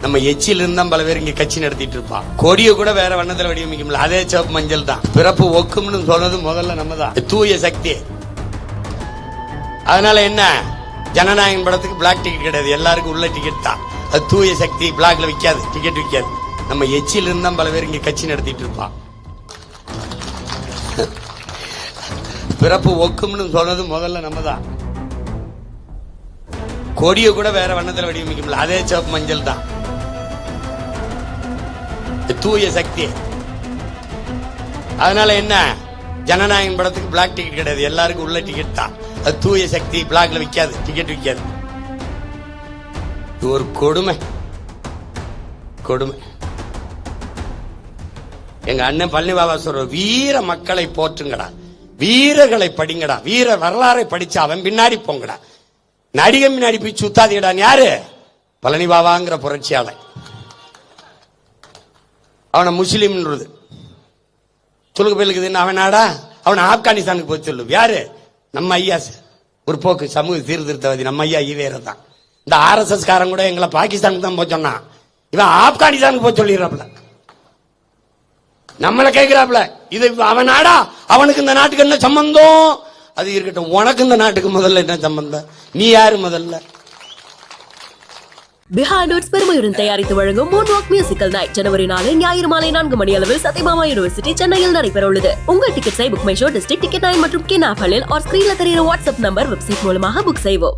நம்ம எச்சில இருந்தா பல பேர் இங்க கட்சி நடத்திட்டு இருப்பான். கொடிய கூட வேற வண்ணத்துல வடிவமைக்க அதே சிவப்பு மஞ்சள் தான். பிறப்பு ஒக்கும்னு சொன்னது முதல்ல நம்ம தான். தூய சக்தி. அதனால என்ன, ஜனநாயகம் படத்துக்கு பிளாக் டிக்கெட் கிடையாது, எல்லாருக்கும் உள்ள டிக்கெட் தான். அது தூய சக்தி. பிளாக்ல விற்காது, டிக்கெட் விற்காது. நம்ம எச்சில இருந்தா பல பேர் இங்க கட்சி நடத்திட்டு இருப்பான். பிறப்பு ஒக்கும்னு சொன்னது முதல்ல நம்ம தான். கொடிய கூட வேற வண்ணத்துல வடிவமைக்க அதே சிவப்பு மஞ்சள் தான். தூய சக்தி. அதனால என்ன, ஜனநாயகம் படத்துக்கு பிளாக் டிக்கெட் கிடையாது, எல்லாருக்கும் உள்ள டிக்கெட் தான். அது தூய சக்தி. பிளாக்ல விற்காது, டிக்கெட் விற்காது. இது ஒரு கொடுமை. கொடுமை. எங்க அண்ணன் பழனி பாபா சொல்ற, வீர மக்களை போற்றுங்கடா, வீரர்களை படிங்கடா, வீர வரலாறை படிச்சு அவன் பின்னாடி போங்கடா, நடிகை பின்னாடி போய் சுத்தாதீடான். யாரு? பழனி பாபாங்கிற புரட்சியாளர். அவனை முஸ்லீம்ன்றது சொல்லுங்க போயிருக்குது. அவன் நாடா, அவன் ஆப்கானிஸ்தானுக்கு போய் சொல்லு. யாரு? நம்ம ஐயா ஒரு போக்கு சமூக சீர்திருத்தவாதி நம்ம ஐயா ஈவேரா தான். இந்த RSS காரன் கூட எங்களை பாகிஸ்தானுக்கு தான் போய் சொன்னான், இவன் ஆப்கானிஸ்தானுக்கு போய் சொல்லிடுறாப்ல. நம்மளை கேட்கிறாப்ல, இது அவன் நாடா, அவனுக்கு இந்த நாட்டுக்கு என்ன சம்பந்தம்? அது இருக்கட்டும், உனக்கு இந்த நாட்டுக்கு முதல்ல என்ன சம்பந்தம்? நீ யாரு முதல்ல? பிஹைண்ட் நோட்ஸ் பெருமையுடன் தயாரித்து வழங்கும் மூன்வாக் மியூசிக்கல் நைட் ஜனவரி 4 ஞாயிறு மாலை 4 மணி அளவில் சத்யபாமா யூனிவர்சிட்டி சென்னையில் நடைபெற உள்ளது. உங்கள் டிக்கெட்ஸை Book My Show District ticket 9 மற்றும் கின் ஆப் மற்றும் ஸ்கிரீன்ல தெரிகிற வாட்ஸ்அப் நம்பர் வெப்சைட் மூலமாக புக் செய்வோம்.